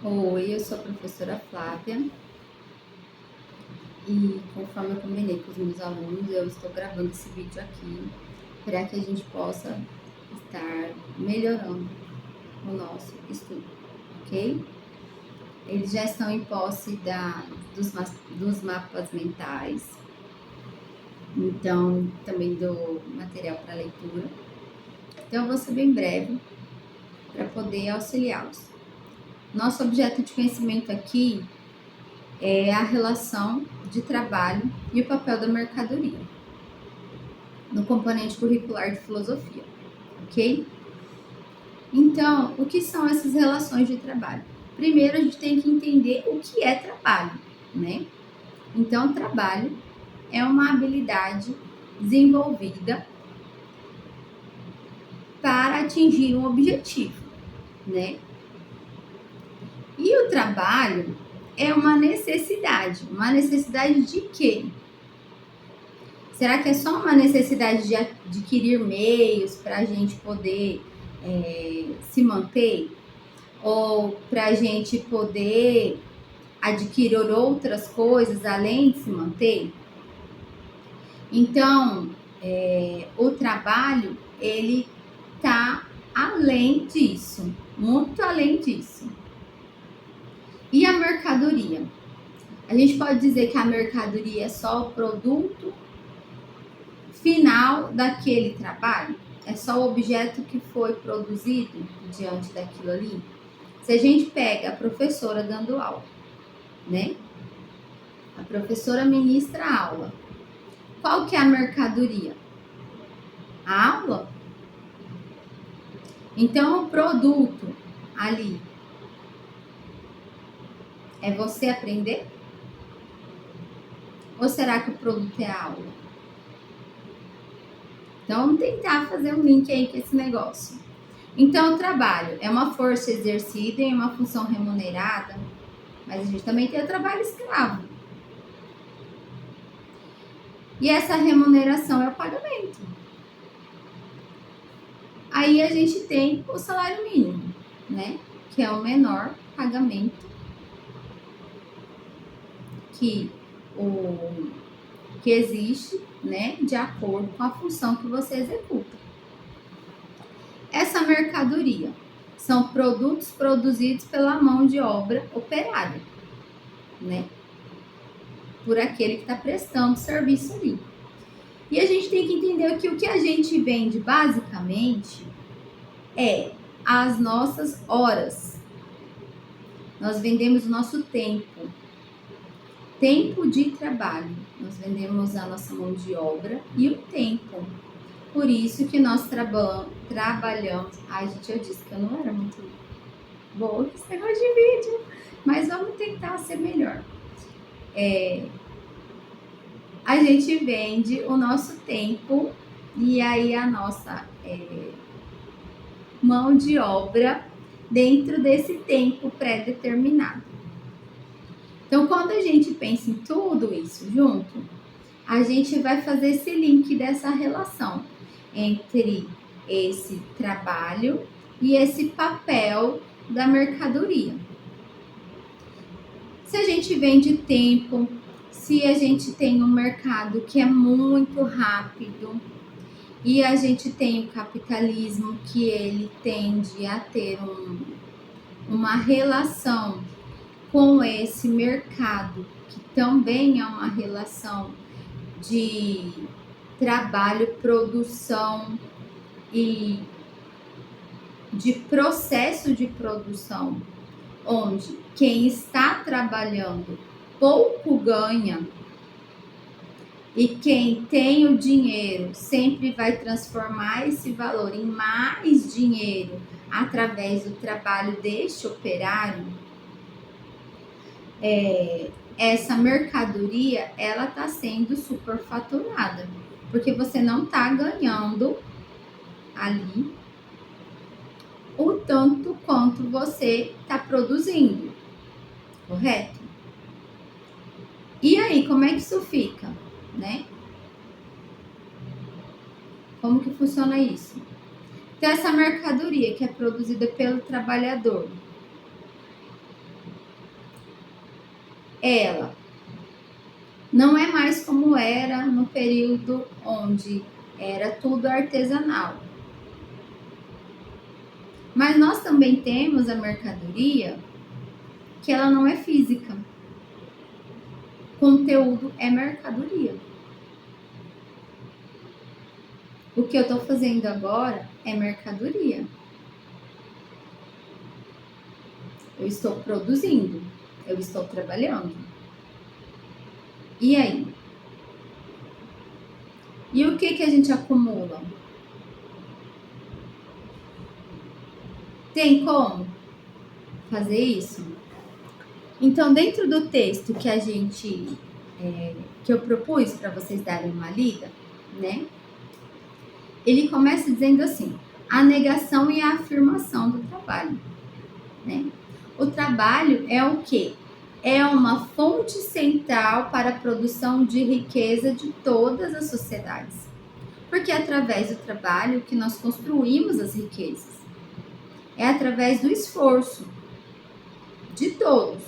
Oi, eu sou a professora Flávia e conforme eu combinei com os meus alunos, eu estou gravando esse vídeo aqui para que a gente possa estar melhorando o nosso estudo, ok? Eles já estão em posse dos mapas mentais, então também do material para leitura. Então eu vou ser bem breve para poder auxiliá-los. Nosso objeto de conhecimento aqui é a relação de trabalho e o papel da mercadoria no componente curricular de filosofia, ok? Então, o que são essas relações de trabalho? Primeiro, a gente tem que entender o que é trabalho, né? Então, trabalho é uma habilidade desenvolvida para atingir um objetivo, né? E o trabalho é uma necessidade de quê? Será que é só uma necessidade de adquirir meios para a gente poder se manter? Ou para a gente poder adquirir outras coisas além de se manter? Então, o trabalho, ele está além disso, muito além disso. E a mercadoria? A gente pode dizer que a mercadoria é só o produto final daquele trabalho? É só o objeto que foi produzido diante daquilo ali? Se a gente pega a professora dando aula, né? A professora ministra a aula. Qual que é a mercadoria? A aula? Então, o produto ali é você aprender? Ou será que o produto é a aula? Então, vamos tentar fazer um link aí com esse negócio. Então, o trabalho é uma força exercida em uma função remunerada, mas a gente também tem o trabalho escravo. E essa remuneração é o pagamento. Aí a gente tem o salário mínimo, né? Que é o menor pagamento que existe, né? De acordo com a função que você executa. Essa mercadoria são produtos produzidos pela mão de obra operária, né? Por aquele que está prestando serviço ali. E a gente tem que entender que o que a gente vende basicamente é as nossas horas. Nós vendemos o nosso tempo de trabalho. Nós vendemos a nossa mão de obra e o tempo. Por isso que nós trabalhamos. Ai, gente, eu disse que eu não era muito boa nesse negócio de vídeo, mas vamos tentar ser melhor. A gente vende o nosso tempo e aí a nossa mão de obra dentro desse tempo pré-determinado. Então, quando a gente pensa em tudo isso junto, a gente vai fazer esse link dessa relação entre esse trabalho e esse papel da mercadoria. Se a gente vende tempo, se a gente tem um mercado que é muito rápido e a gente tem o capitalismo que ele tende a ter uma relação com esse mercado, que também é uma relação de trabalho, produção e de processo de produção, onde quem está trabalhando pouco ganha e quem tem o dinheiro sempre vai transformar esse valor em mais dinheiro através do trabalho deste operário. Essa mercadoria, ela está sendo superfaturada, porque você não está ganhando ali o tanto quanto você está produzindo, correto? E aí, como é que isso fica, né? Como que funciona isso? Então, essa mercadoria que é produzida pelo trabalhador, ela não é mais como era no período onde era tudo artesanal. Mas nós também temos a mercadoria que ela não é física. Conteúdo é mercadoria. O que eu estou fazendo agora é mercadoria. Eu estou produzindo, eu estou trabalhando. E aí? E o que a gente acumula? Tem como fazer isso? Então, dentro do texto que que eu propus para vocês darem uma lida, né? Ele começa dizendo assim: a negação e a afirmação do trabalho, né? O trabalho é o quê? É uma fonte central para a produção de riqueza de todas as sociedades. Porque é através do trabalho que nós construímos as riquezas. É através do esforço de todos.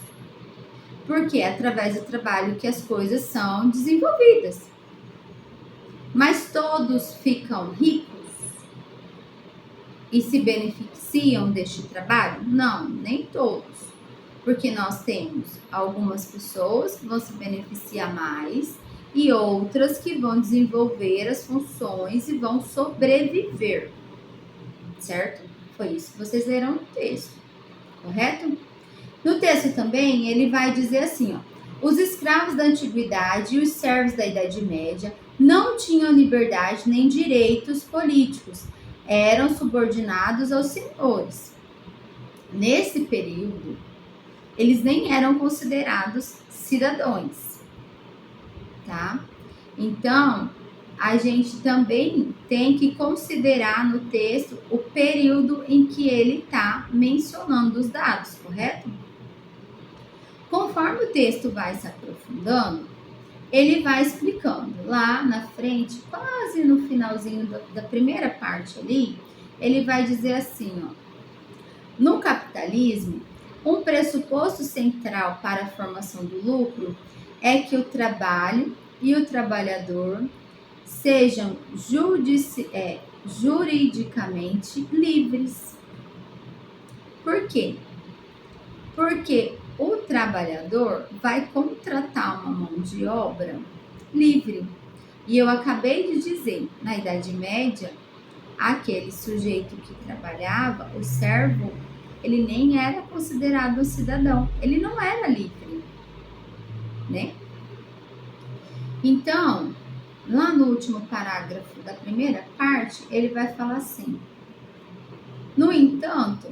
Porque é através do trabalho que as coisas são desenvolvidas. Mas todos ficam ricos e se beneficiam deste trabalho? Não, nem todos. Porque nós temos algumas pessoas que vão se beneficiar mais e outras que vão desenvolver as funções e vão sobreviver. Certo? Foi isso que vocês leram no texto, correto? No texto também, ele vai dizer assim, ó: os escravos da antiguidade e os servos da Idade Média não tinham liberdade nem direitos políticos, eram subordinados aos senhores. Nesse período, eles nem eram considerados cidadãos, tá? Então, a gente também tem que considerar no texto o período em que ele está mencionando os dados, correto? Conforme o texto vai se aprofundando, ele vai explicando. Lá na frente, quase no finalzinho da primeira parte ali, ele vai dizer assim, ó: no capitalismo, um pressuposto central para a formação do lucro é que o trabalho e o trabalhador sejam juridicamente livres. Por quê? Porque o trabalhador vai contratar uma mão de obra livre. E eu acabei de dizer, na Idade Média, aquele sujeito que trabalhava, o servo, ele nem era considerado um cidadão, ele não era livre, né? Então, lá no último parágrafo da primeira parte, ele vai falar assim: no entanto,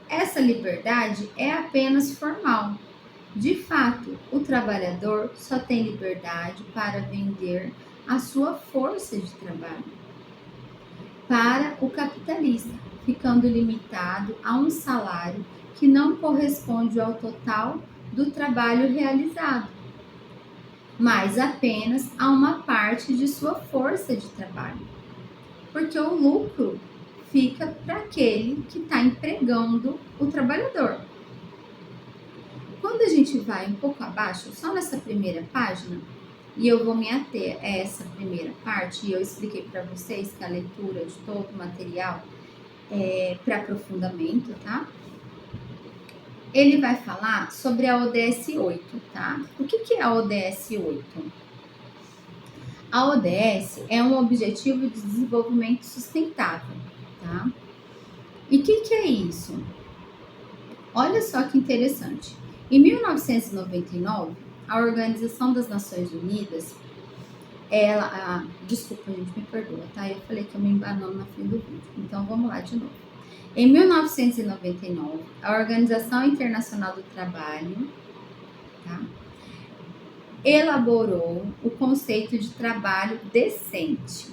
essa liberdade é apenas formal. De fato, o trabalhador só tem liberdade para vender a sua força de trabalho para o capitalista, ficando limitado a um salário que não corresponde ao total do trabalho realizado, mas apenas a uma parte de sua força de trabalho. Porque o lucro fica para aquele que está empregando o trabalhador. Quando a gente vai um pouco abaixo, só nessa primeira página, e eu vou me ater a essa primeira parte, e eu expliquei para vocês que a leitura de todo o material é para aprofundamento, tá? Ele vai falar sobre a ODS 8, tá? O que é a ODS 8? A ODS é um objetivo de desenvolvimento sustentável, tá? E o que é isso? Olha só que interessante. Em 1999, a Organização das Nações Unidas, desculpa, gente, me perdoa, tá? Eu falei que eu me embanando na frente do vídeo. Então, vamos lá de novo. Em 1999, a Organização Internacional do Trabalho, tá, elaborou o conceito de trabalho decente,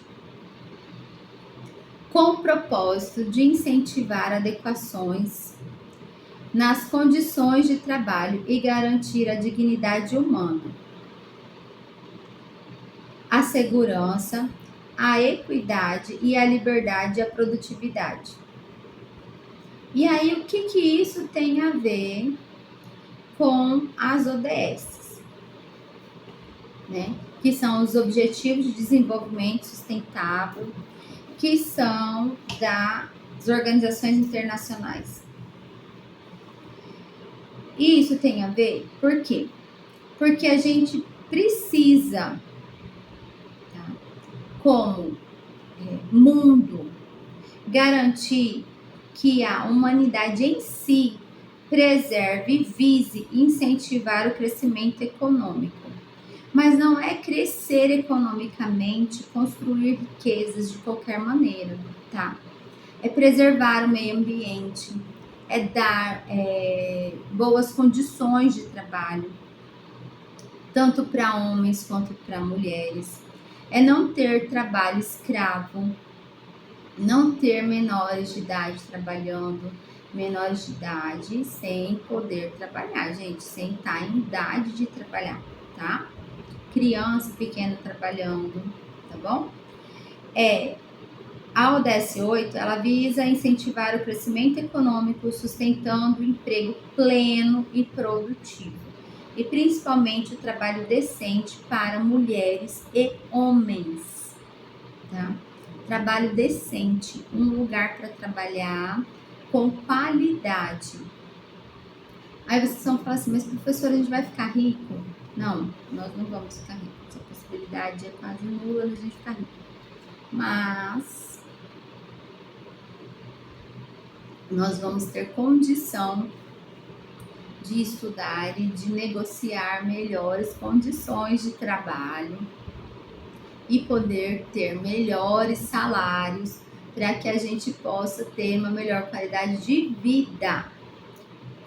com o propósito de incentivar adequações nas condições de trabalho e garantir a dignidade humana, a segurança, a equidade e a liberdade e a produtividade. E aí, o que isso tem a ver com as ODS, né? Que são os Objetivos de Desenvolvimento Sustentável, que são das organizações internacionais. E isso tem a ver, por quê? Porque a gente precisa, tá, como mundo, garantir que a humanidade em si preserve e vise incentivar o crescimento econômico. Mas não é crescer economicamente, construir riquezas de qualquer maneira, tá? É preservar o meio ambiente, é dar boas condições de trabalho, tanto para homens quanto para mulheres. É não ter trabalho escravo, não ter menores de idade trabalhando, menores de idade sem poder trabalhar, gente, sem estar em idade de trabalhar, tá? Criança pequena trabalhando, tá bom? A ODS 8, ela visa incentivar o crescimento econômico, sustentando o emprego pleno e produtivo, e principalmente o trabalho decente para mulheres e homens, tá? Trabalho decente, um lugar para trabalhar com qualidade. Aí vocês vão falar assim, mas professora, a gente vai ficar rico? Não, nós não vamos ficar ricos. Essa possibilidade é quase nula de a gente ficar rico. Mas nós vamos ter condição de estudar e de negociar melhores condições de trabalho e poder ter melhores salários para que a gente possa ter uma melhor qualidade de vida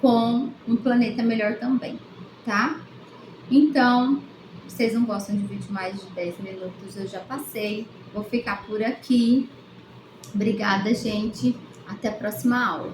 com um planeta melhor também, tá? Então, vocês não gostam de vídeo mais de 10 minutos, eu já passei. Vou ficar por aqui. Obrigada, gente. Até a próxima aula.